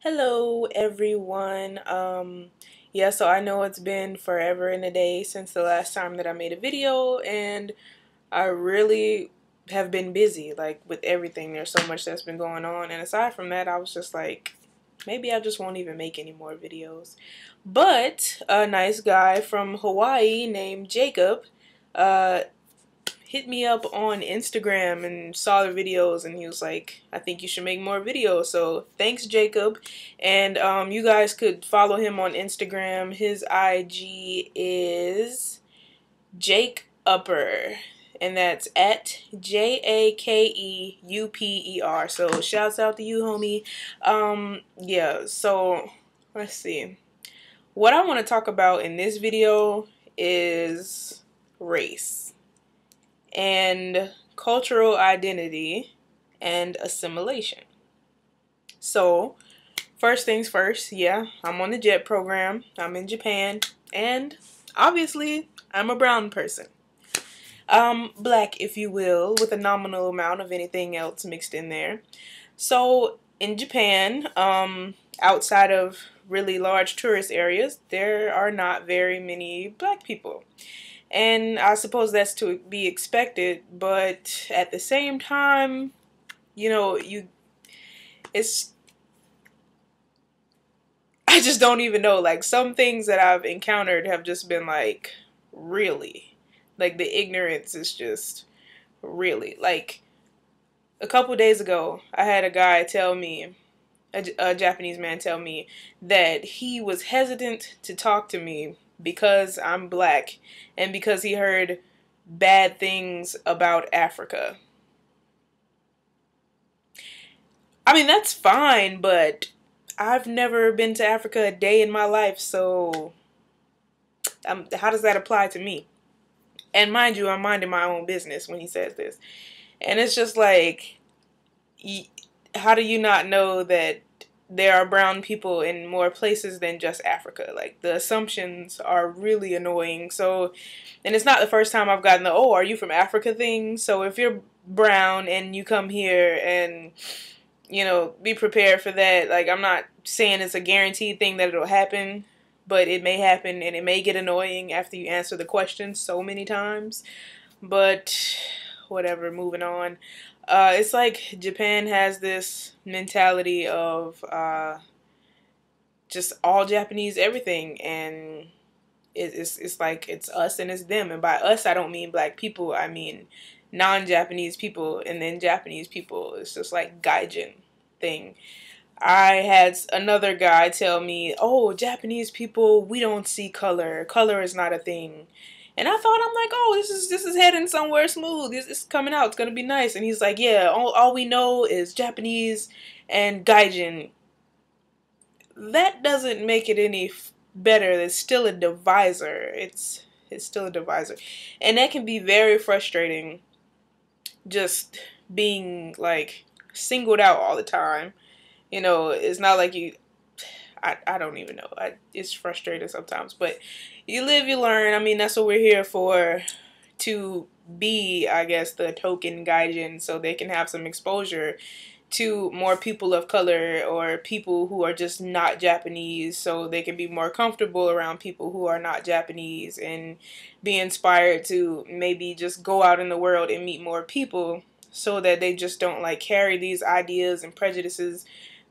Hello everyone. Yeah, so I know it's been forever and a day since the last time that I made a video, and I really have been busy like with everything. There's so much that's been going on, and aside from that, I was just like, maybe I just won't even make any more videos. But a nice guy from Hawaii named Jacob uh hit me up on Instagram and saw the videos, and he was like, I think you should make more videos. So thanks, Jacob. And you guys could follow him on Instagram. His IG is Jake Upper, and that's at JAKEUPER. So shouts out to you, homie. Yeah, so let's see. What I want to talk about in this video is race and cultural identity and assimilation. So, first things first, yeah, I'm on the JET program. I'm in Japan, and obviously, I'm a brown person. Black, if you will, with a nominal amount of anything else mixed in there. So, in Japan, outside of really large tourist areas, there are not very many black people. And I suppose that's to be expected, but at the same time, it's, I just don't even know. Like, some things that I've encountered have just been like, really? Like, the ignorance is just really. Like, a couple days ago, I had a guy tell me, a Japanese man tell me, that he was hesitant to talk to me because I'm black and because he heard bad things about Africa. I mean, that's fine, but I've never been to Africa a day in my life, so how does that apply to me? And mind you, I'm minding my own business when he says this. And it's just like, how do you not know that there are brown people in more places than just Africa? Like, the assumptions are really annoying. So, and it's not the first time I've gotten the, oh, are you from Africa thing? So if you're brown and you come here, and be prepared for that. Like, I'm not saying it's a guaranteed thing that it'll happen, but it may happen, and it may get annoying after you answer the question so many times. But whatever, moving on. It's like Japan has this mentality of just all Japanese everything, and it's like it's us and it's them. And by us, I don't mean black people. I mean non-Japanese people, and then Japanese people. It's just like gaijin thing. I had another guy tell me, oh, Japanese people, we don't see color. Color is not a thing. And I thought, I'm like, oh, this is heading somewhere smooth. It's coming out. It's gonna be nice. And he's like, yeah, all we know is Japanese and gaijin. That doesn't make it any better. It's still a divisor. It's still a divisor, and that can be very frustrating. Just being like singled out all the time. It's not like you. I don't even know. It's frustrating sometimes, but you live, you learn. I mean, that's what we're here for, to be, I guess, the token gaijin, so they can have some exposure to more people of color or people who are just not Japanese, so they can be more comfortable around people who are not Japanese and be inspired to maybe just go out in the world and meet more people, so that they just don't like carry these ideas and prejudices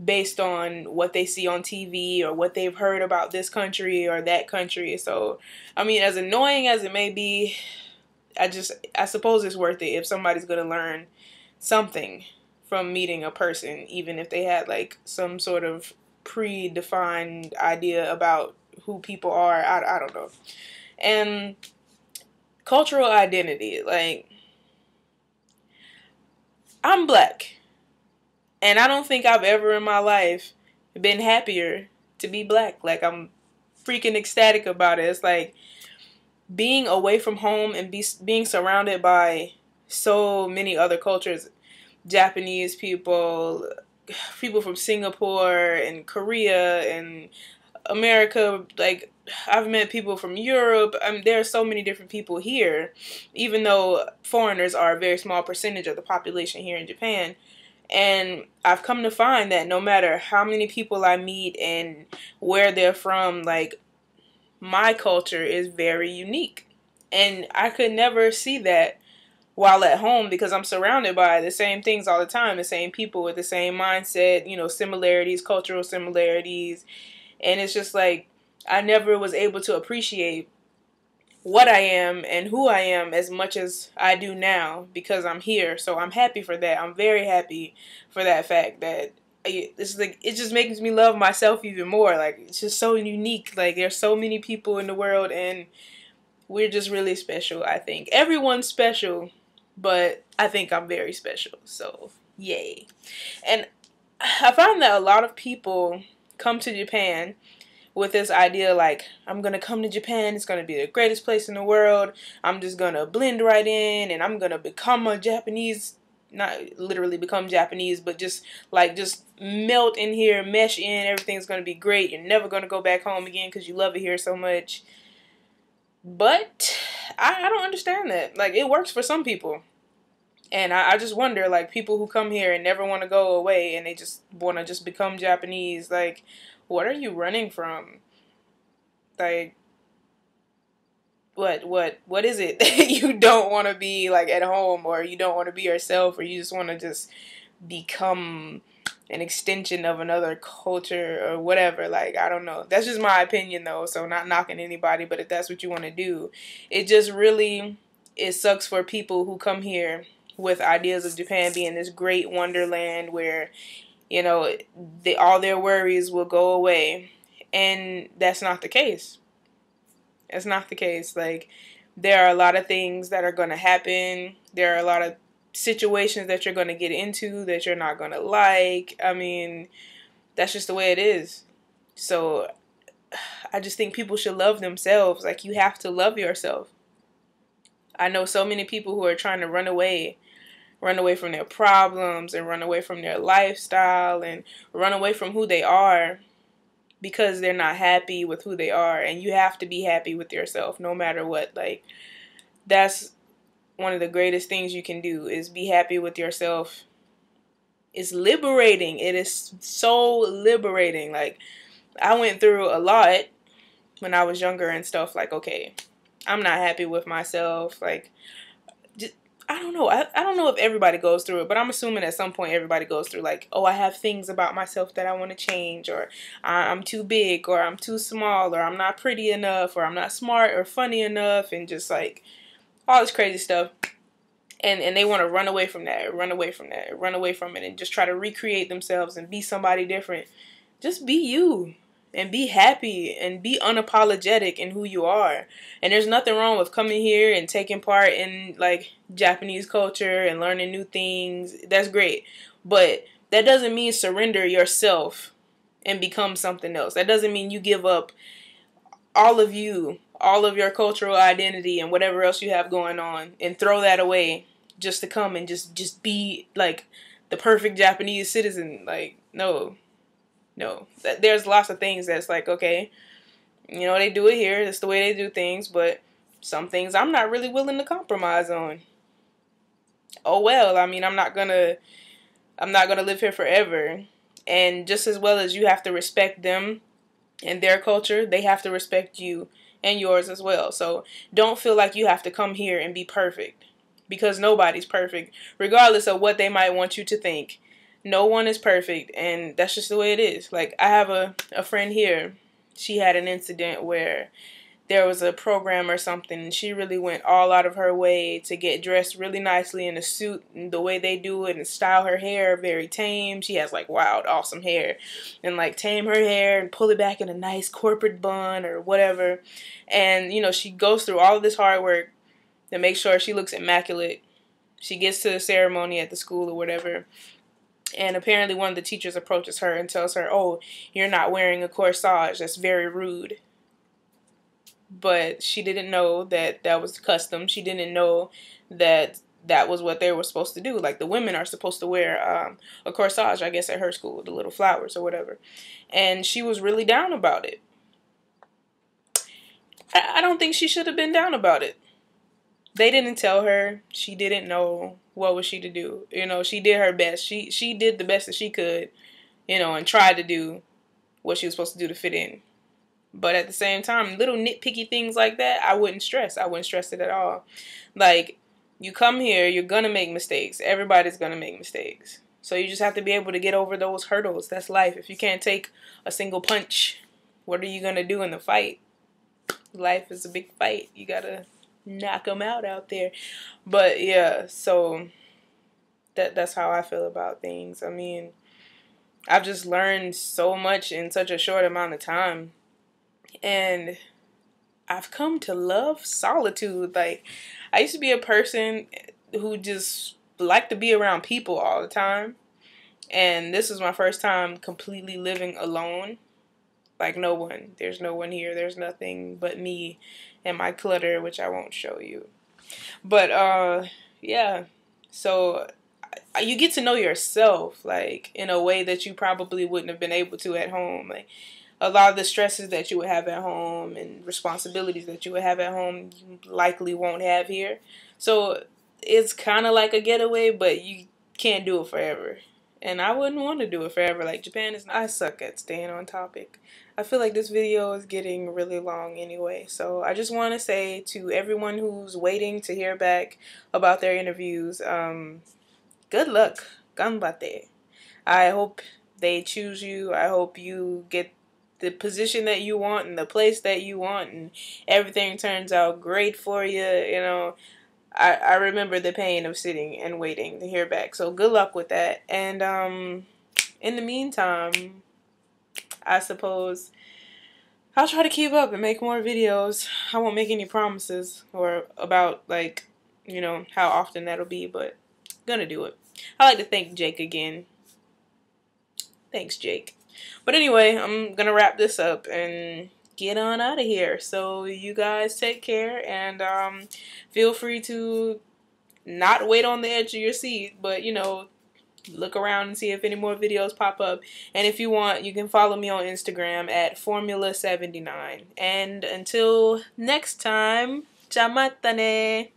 based on what they see on TV or what they've heard about this country or that country. So, I mean, as annoying as it may be, I suppose it's worth it if somebody's going to learn something from meeting a person, even if they had like some sort of predefined idea about who people are. I don't know. And cultural identity, like, I'm black, and I don't think I've ever in my life been happier to be black. Like, I'm freaking ecstatic about it. It's like being away from home and being surrounded by so many other cultures. Japanese people, people from Singapore and Korea and America. Like, I've met people from Europe. There are so many different people here, even though foreigners are a very small percentage of the population here in Japan. And I've come to find that no matter how many people I meet and where they're from, like, my culture is very unique. And I could never see that while at home because I'm surrounded by the same things all the time, the same people with the same mindset, similarities, cultural similarities. And it's just like I never was able to appreciate what I am and who I am as much as I do now because I'm here. So I'm happy for that. I'm very happy for that fact that it's like it just makes me love myself even more. Like it's just so unique. Like there's so many people in the world and we're just really special, I think. Everyone's special, but I think I'm very special. So, yay. And I find that a lot of people come to Japan with this idea like, I'm going to come to Japan, it's going to be the greatest place in the world, I'm just going to blend right in, and I'm going to become a Japanese, not literally become Japanese, but just melt in here, mesh in, everything's going to be great, you're never going to go back home again because you love it here so much. But I don't understand that. Like, it works for some people. And I just wonder, like, people who come here and never want to go away and they just want to just become Japanese, like, what are you running from? Like, what is it that you don't want to be, like, at home, or you don't want to be yourself, or you just want to just become an extension of another culture or whatever? Like, I don't know. That's just my opinion, though, so not knocking anybody, but if that's what you want to do, it just really, it sucks for people who come here with ideas of Japan being this great wonderland where, all their worries will go away. And that's not the case. It's not the case. Like, there are a lot of things that are going to happen. There are a lot of situations that you're going to get into that you're not going to like. I mean, that's just the way it is. So I just think people should love themselves. Like, you have to love yourself. I know so many people who are trying to run away from their problems and run away from their lifestyle and run away from who they are because they're not happy with who they are. And you have to be happy with yourself no matter what. Like, that's one of the greatest things you can do, is be happy with yourself. It's liberating. It is so liberating. Like, I went through a lot when I was younger and stuff. Like, okay, I'm not happy with myself. Like, I don't know. I don't know if everybody goes through it, but I'm assuming at some point everybody goes through, like, oh, I have things about myself that I want to change, or I'm too big, or I'm too small, or I'm not pretty enough, or I'm not smart or funny enough, and just like all this crazy stuff. And they want to run away from that, run away from that, run away from it, and just try to recreate themselves and be somebody different. Just be you. And be happy and be unapologetic in who you are. And there's nothing wrong with coming here and taking part in, like, Japanese culture and learning new things. That's great. But that doesn't mean surrender yourself and become something else. That doesn't mean you give up all of you, all of your cultural identity and whatever else you have going on, and throw that away just to come and just be, like, the perfect Japanese citizen. Like, no. No, there's lots of things that's like, okay, they do it here. That's the way they do things. But some things I'm not really willing to compromise on. Oh well, I mean, I'm not gonna live here forever. And just as well as you have to respect them and their culture, they have to respect you and yours as well. So don't feel like you have to come here and be perfect, because nobody's perfect, regardless of what they might want you to think. No one is perfect, and that's just the way it is. Like, I have a friend here. She had an incident where there was a program or something, and she really went all out of her way to get dressed really nicely in a suit, and the way they do it, and style her hair very tame. She has, like, wild, awesome hair. And, like, tame her hair and pull it back in a nice corporate bun or whatever. And, she goes through all of this hard work to make sure she looks immaculate. She gets to the ceremony at the school or whatever. And apparently one of the teachers approaches her and tells her, oh, you're not wearing a corsage. That's very rude. But she didn't know that that was the custom. She didn't know that that was what they were supposed to do. Like, the women are supposed to wear a corsage, I guess, at her school, the little flowers or whatever. And she was really down about it. I don't think she should have been down about it. They didn't tell her. She didn't know. what was she to do? You know, she did her best. She did the best that she could, you know, and tried to do what she was supposed to do to fit in. But at the same time, little nitpicky things like that, I wouldn't stress. I wouldn't stress it at all. Like, you come here, you're gonna make mistakes. Everybody's gonna make mistakes. So you just have to be able to get over those hurdles. That's life. If you can't take a single punch, what are you gonna do in the fight? Life is a big fight. You gotta knock them out there. But yeah, so that's how I feel about things. I mean, I've just learned so much in such a short amount of time. And I've come to love solitude. Like, I used to be a person who just liked to be around people all the time. And this was my first time completely living alone. Like, no one. There's no one here. There's nothing but me and my clutter, which I won't show you. But, yeah. So, you get to know yourself, like, in a way that you probably wouldn't have been able to at home. Like, a lot of the stresses that you would have at home and responsibilities that you would have at home, you likely won't have here. So, it's kind of like a getaway, but you can't do it forever. And I wouldn't want to do it forever. Like, Japan is not... I suck at staying on topic. I feel like this video is getting really long anyway. So I just want to say to everyone who's waiting to hear back about their interviews, good luck. Ganbate. I hope they choose you. I hope you get the position that you want and the place that you want and everything turns out great for you. You know, I remember the pain of sitting and waiting to hear back. So good luck with that. And in the meantime, I suppose I'll try to keep up and make more videos. I won't make any promises or about, like, you know, how often that'll be, but I'm gonna do it. I'd like to thank Jake again. Thanks, Jake. But anyway, I'm gonna wrap this up and get on out of here. So you guys take care, and feel free to not wait on the edge of your seat, but, you know, look around and see if any more videos pop up. And if you want, you can follow me on Instagram at Formula79. And until next time, chamatane!